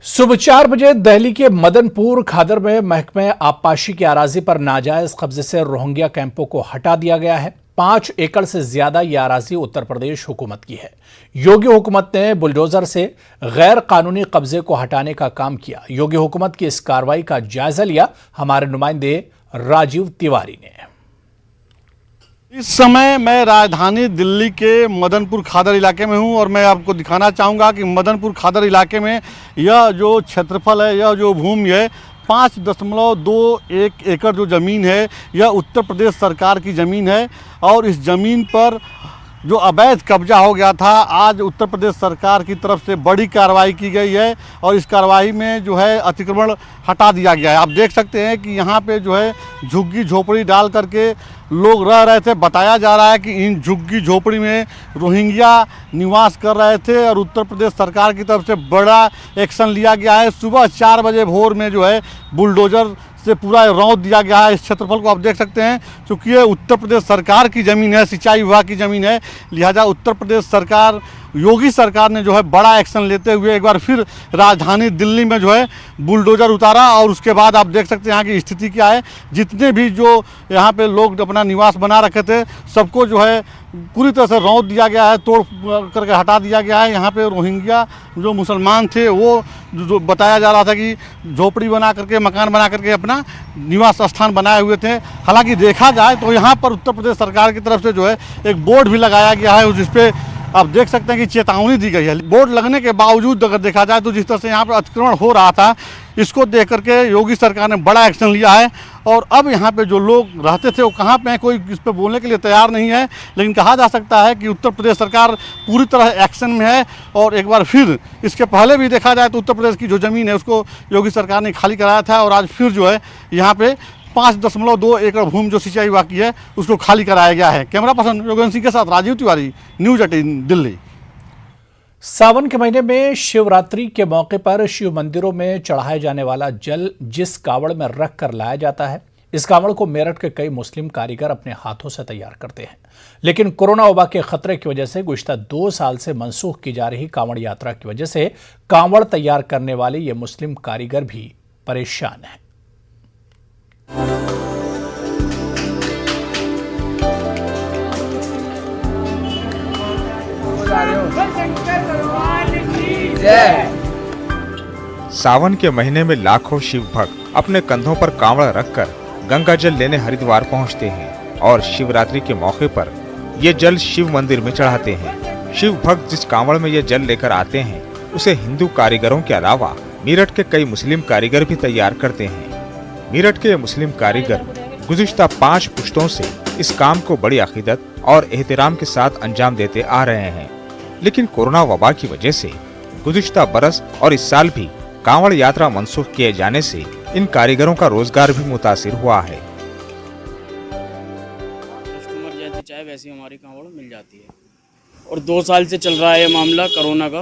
सुबह 4 बजे दिल्ली के मदनपुर खादर में महकमे आबपाशी की अराजी पर नाजायज कब्जे से रोहिंग्या कैंपों को हटा दिया गया है। 5 एकड़ से ज्यादा यह अराजी उत्तर प्रदेश हुकूमत की है। योगी हुकूमत ने बुलडोजर से गैर कानूनी कब्जे को हटाने का काम किया। योगी हुकूमत की इस कार्रवाई का जायजा लिया हमारे नुमाइंदे राजीव तिवारी ने। इस समय मैं राजधानी दिल्ली के मदनपुर खादर इलाके में हूं और मैं आपको दिखाना चाहूँगा कि मदनपुर खादर इलाके में यह जो क्षेत्रफल है, यह जो भूमि है, 5.21 एकड़ जो ज़मीन है, यह उत्तर प्रदेश सरकार की ज़मीन है। और इस ज़मीन पर जो अवैध कब्जा हो गया था, आज उत्तर प्रदेश सरकार की तरफ से बड़ी कार्रवाई की गई है और इस कार्रवाई में जो है अतिक्रमण हटा दिया गया है। आप देख सकते हैं कि यहाँ पे जो है झुग्गी झोपड़ी डाल करके लोग रह रहे थे। बताया जा रहा है कि इन झुग्गी झोपड़ी में रोहिंग्या निवास कर रहे थे और उत्तर प्रदेश सरकार की तरफ से बड़ा एक्शन लिया गया है। सुबह 4 बजे भोर में जो है बुलडोजर से पूरा रौंद दिया गया है। इस क्षेत्रफल को आप देख सकते हैं, चूँकि ये उत्तर प्रदेश सरकार की ज़मीन है, सिंचाई विभाग की ज़मीन है, लिहाजा उत्तर प्रदेश सरकार, योगी सरकार ने जो है बड़ा एक्शन लेते हुए एक बार फिर राजधानी दिल्ली में जो है बुलडोजर उतारा। और उसके बाद आप देख सकते हैं यहाँ की स्थिति क्या है। जितने भी जो यहाँ पे लोग अपना निवास बना रखे थे, सबको जो है पूरी तरह से रौंद दिया गया है, तोड़ करके हटा दिया गया है। यहाँ पे रोहिंग्या जो मुसलमान थे, वो जो बताया जा रहा था कि झोपड़ी बना करके, मकान बना करके अपना निवास स्थान बनाए हुए थे। हालांकि देखा जाए तो यहाँ पर उत्तर प्रदेश सरकार की तरफ से जो है एक बोर्ड भी लगाया गया है, जिस पे आप देख सकते हैं कि चेतावनी दी गई है। बोर्ड लगने के बावजूद अगर देखा जाए तो जिस तरह से यहाँ पर अतिक्रमण हो रहा था, इसको देख करके योगी सरकार ने बड़ा एक्शन लिया है। और अब यहाँ पे जो लोग रहते थे वो कहाँ पे हैं, कोई इस पर बोलने के लिए तैयार नहीं है। लेकिन कहा जा सकता है कि उत्तर प्रदेश सरकार पूरी तरह एक्शन में है। और एक बार फिर इसके पहले भी देखा जाए तो उत्तर प्रदेश की जो ज़मीन है उसको योगी सरकार ने खाली कराया था और आज फिर जो है यहाँ पे 5.2 एकड़ भूमि जो सिंचाई विभाग की है उसको खाली कराया गया है। कैमरा पर्सन योगेंद्र सिंह के साथ राजीव तिवारी, न्यूज़ 18 दिल्ली। सावन के महीने में शिवरात्रि के मौके पर शिव मंदिरों में चढ़ाए जाने वाला जल जिस कावड़ में रख कर लाया जाता है, इस कावड़ को मेरठ के कई मुस्लिम कारीगर अपने हाथों से तैयार करते हैं। लेकिन कोरोना वबा के खतरे की वजह से गुज़िश्ता 2 साल से मनसूख की जा रही कांवड़ यात्रा की वजह से कांवड़ तैयार करने वाले ये मुस्लिम कारीगर भी परेशान हैं। सावन के महीने में लाखों शिव भक्त अपने कंधों पर कांवड़ रखकर गंगा जल लेने हरिद्वार पहुंचते हैं और शिवरात्रि के मौके पर ये जल शिव मंदिर में चढ़ाते हैं। शिव भक्त जिस कांवड़ में ये जल लेकर आते हैं, उसे हिंदू कारीगरों के अलावा मेरठ के कई मुस्लिम कारीगर भी तैयार करते हैं। मेरठ के मुस्लिम कारीगर गुज़िश्ता 5 पुश्तों से इस काम को बड़ी अकीदत और एहतराम के साथ अंजाम देते आ रहे हैं। लेकिन कोरोना वबा की वजह से गुज़िश्ता बरस और इस साल भी कांवड़ यात्रा मनसूख किए जाने से इन कारीगरों का रोजगार भी मुतासिर हुआ है। कस्टमर जैसी चाहे वैसी हमारी कांवड़ मिल जाती है और 2 साल से चल रहा है ये मामला कोरोना का।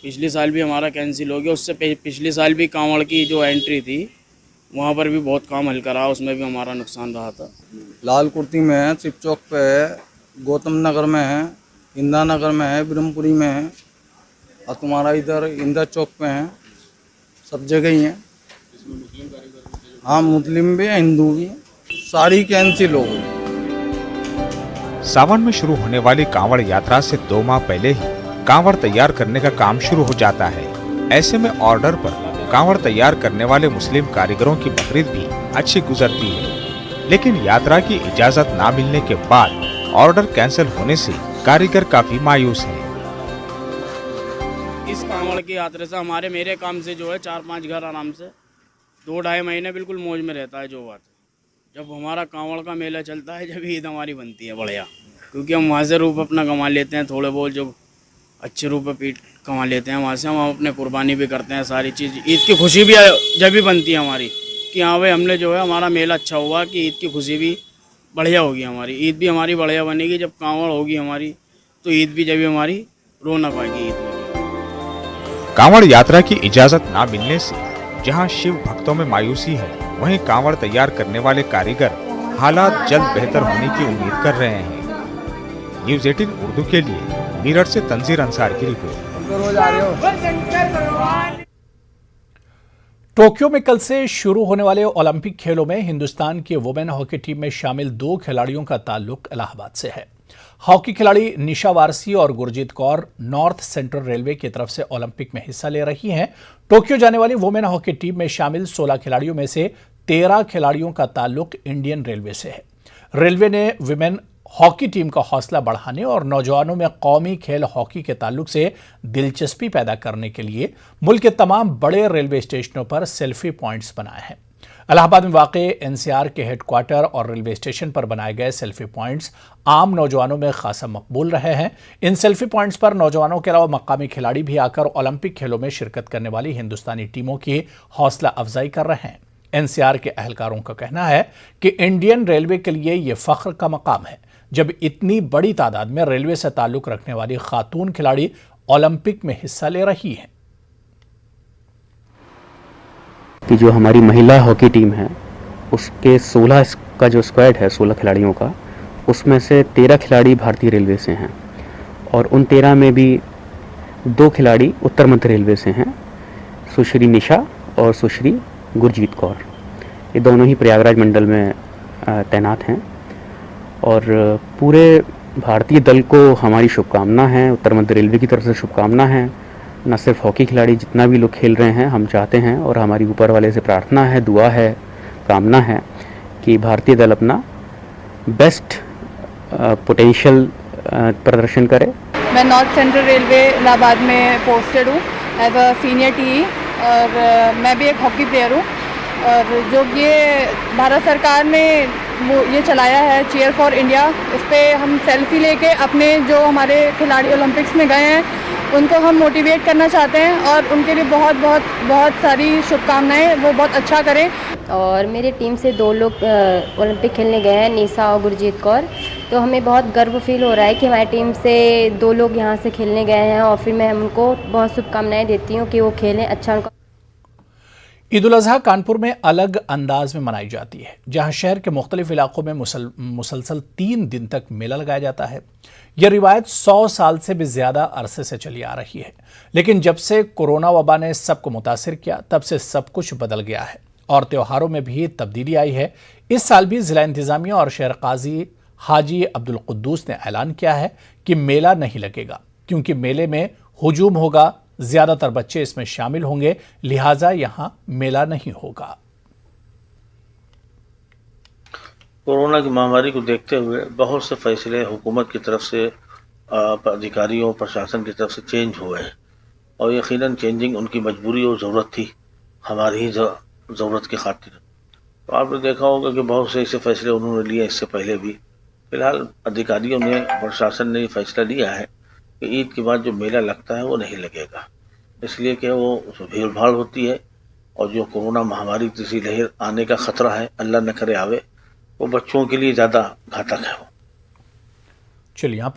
पिछले साल भी हमारा कैंसिल हो गया, उससे पिछले साल भी कांवड़ की जो एंट्री थी वहाँ पर भी बहुत काम हल्का रहा, उसमें भी हमारा नुकसान रहा था। लाल कुर्ती में है, चिप चौक पे है, गौतम नगर में है, इंदिरा नगर में है, ब्रह्मपुरी में है और तुम्हारा इधर इंदिरा चौक पे है। सब जगह ही है। हाँ, मुस्लिम भी है, हिंदू भी है, सारी कैंसिल हो गई। सावन में शुरू होने वाली कांवड़ यात्रा से 2 माह पहले ही कांवड़ तैयार करने का काम शुरू हो जाता है। ऐसे में ऑर्डर पर कांवड़ तैयार करने वाले मुस्लिम कारीगरों की बकरीद भी अच्छी गुजरती है। लेकिन यात्रा की इजाजत ना मिलने के बाद ऑर्डर कैंसिल होने से कारीगर काफी मायूस हैं। इस कांवड़ की यात्रा से मेरे काम से जो है 4-5 घर आराम से 2-2.5 महीने बिल्कुल मौज में रहता है। जो बात है, जब हमारा कांवड़ का मेला चलता है, जब ईद हमारी बनती है बढ़िया, क्योंकि हम वहाँ से रुपये अपना कमा लेते हैं, थोड़े बहुत जो अच्छे रुपये पीट कमा लेते हैं, वहाँ से हम अपने कुर्बानी भी करते हैं। सारी चीज़ ईद की खुशी भी जब भी बनती है हमारी कि हाँ भाई हमने जो है हमारा मेला अच्छा हुआ, कि ईद की खुशी भी बढ़िया होगी, हमारी ईद भी हमारी बढ़िया बनेगी। जब कांवड़ होगी हमारी तो ईद भी जब हमारी रौनक आएगी। ईद में कांवड़ यात्रा की इजाजत ना मिलने से जहां शिव भक्तों में मायूसी है, वहीं कांवड़ तैयार करने वाले कारीगर हालात जल्द बेहतर होने की उम्मीद कर रहे हैं। न्यूज़ 18 उर्दू के लिए मेरठ से तंजीर अंसार की रिपोर्ट। टोक्यो में कल से शुरू होने वाले ओलंपिक खेलों में हिंदुस्तान की वुमेन हॉकी टीम में शामिल 2 खिलाड़ियों का ताल्लुक इलाहाबाद से है। हॉकी खिलाड़ी निशा वारसी और Gurjeet Kaur north central railway की तरफ से ओलंपिक में हिस्सा ले रही हैं। टोक्यो जाने वाली वुमेन हॉकी टीम में शामिल 16 खिलाड़ियों में से 13 खिलाड़ियों का ताल्लुक इंडियन रेलवे से है। रेलवे ने वुमेन हॉकी टीम का हौसला बढ़ाने और नौजवानों में कौमी खेल हॉकी के ताल्लुक से दिलचस्पी पैदा करने के लिए मुल्क के तमाम बड़े रेलवे स्टेशनों पर सेल्फी पॉइंट्स बनाए हैं। इलाहाबाद में वाक़ एनसीआर के हेडक्वार्टर और रेलवे स्टेशन पर बनाए गए सेल्फी पॉइंट्स आम नौजवानों में खासा मकबूल रहे हैं। इन सेल्फी पॉइंट्स पर नौजवानों के अलावा मकामी खिलाड़ी भी आकर ओलंपिक खेलों में शिरकत करने वाली हिंदुस्तानी टीमों की हौसला अफजाई कर रहे हैं। एनसीआर के अहलकारों का कहना है कि इंडियन रेलवे के लिए ये फख्र का मकाम है जब इतनी बड़ी तादाद में रेलवे से ताल्लुक रखने वाली खातून खिलाड़ी ओलंपिक में हिस्सा ले रही हैं। कि जो हमारी महिला हॉकी टीम है उसके 16 का जो स्क्वाड है 16 खिलाड़ियों का, उसमें से 13 खिलाड़ी भारतीय रेलवे से हैं और उन 13 में भी 2 खिलाड़ी उत्तर मध्य रेलवे से हैं, सुश्री निशा और सुश्री गुरजीत कौर। ये दोनों ही प्रयागराज मंडल में तैनात हैं और पूरे भारतीय दल को हमारी शुभकामना है, उत्तर मध्य रेलवे की तरफ से शुभकामना है। न सिर्फ हॉकी खिलाड़ी, जितना भी लोग खेल रहे हैं, हम चाहते हैं और हमारी ऊपर वाले से प्रार्थना है, दुआ है, कामना है कि भारतीय दल अपना बेस्ट पोटेंशियल प्रदर्शन करे। मैं नॉर्थ सेंट्रल रेलवे इलाहाबाद में पोस्टेड हूँ एज अ सीनियर टी और मैं भी एक हॉकी प्लेयर हूँ। और जो ये भारत सरकार ने ये चलाया है चीयर फॉर इंडिया, इस पर हम सेल्फी लेके अपने जो हमारे खिलाड़ी ओलंपिक्स में गए हैं उनको हम मोटिवेट करना चाहते हैं और उनके लिए बहुत बहुत बहुत सारी शुभकामनाएं, वो बहुत अच्छा करें। और मेरी टीम से 2 लोग ओलंपिक खेलने गए हैं, निशा और गुरजीत कौर। तो हमें बहुत गर्व फील हो रहा है कि हमारी टीम से 2 लोग यहाँ से खेलने गए हैं और फिर मैं उनको बहुत शुभकामनाएं देती हूँ कि वो खेलें अच्छा। उनको ईद उल अजहा कानपुर में अलग अंदाज में मनाई जाती है, जहां शहर के मुख्तलिफ इलाकों में मुसलसल 3 दिन तक मेला लगाया जाता है। यह रिवायत 100 साल से भी ज्यादा अरसे से चली आ रही है, लेकिन जब से कोरोना वबा ने सबको मुतासिर किया तब से सब कुछ बदल गया है और त्योहारों में भी तब्दीली आई है। इस साल भी जिला इंतजामिया और शहर काजी हाजी अब्दुल कुद्दूस ने ऐलान किया है कि मेला नहीं लगेगा, क्योंकि मेले में हुजूम होगा, ज्यादातर बच्चे इसमें शामिल होंगे, लिहाजा यहां मेला नहीं होगा। कोरोना की महामारी को देखते हुए बहुत से फैसले हुकूमत की तरफ से, अधिकारियों प्रशासन की तरफ से चेंज हुए हैं और यकीनन चेंजिंग उनकी मजबूरी और ज़रूरत थी, हमारी ही ज़रूरत की खातिर। तो आपने देखा होगा कि बहुत से ऐसे फैसले उन्होंने लिए इससे पहले भी। फिलहाल अधिकारियों ने, प्रशासन ने फैसला लिया है कि ईद के बाद जो मेला लगता है वो नहीं लगेगा, इसलिए कि वो भीड़ भाड़ होती है और जो कोरोना महामारी तीसरी लहर आने का खतरा है, अल्लाह न करे आवे, वो बच्चों के लिए ज़्यादा घातक है। चलिए यहाँ पर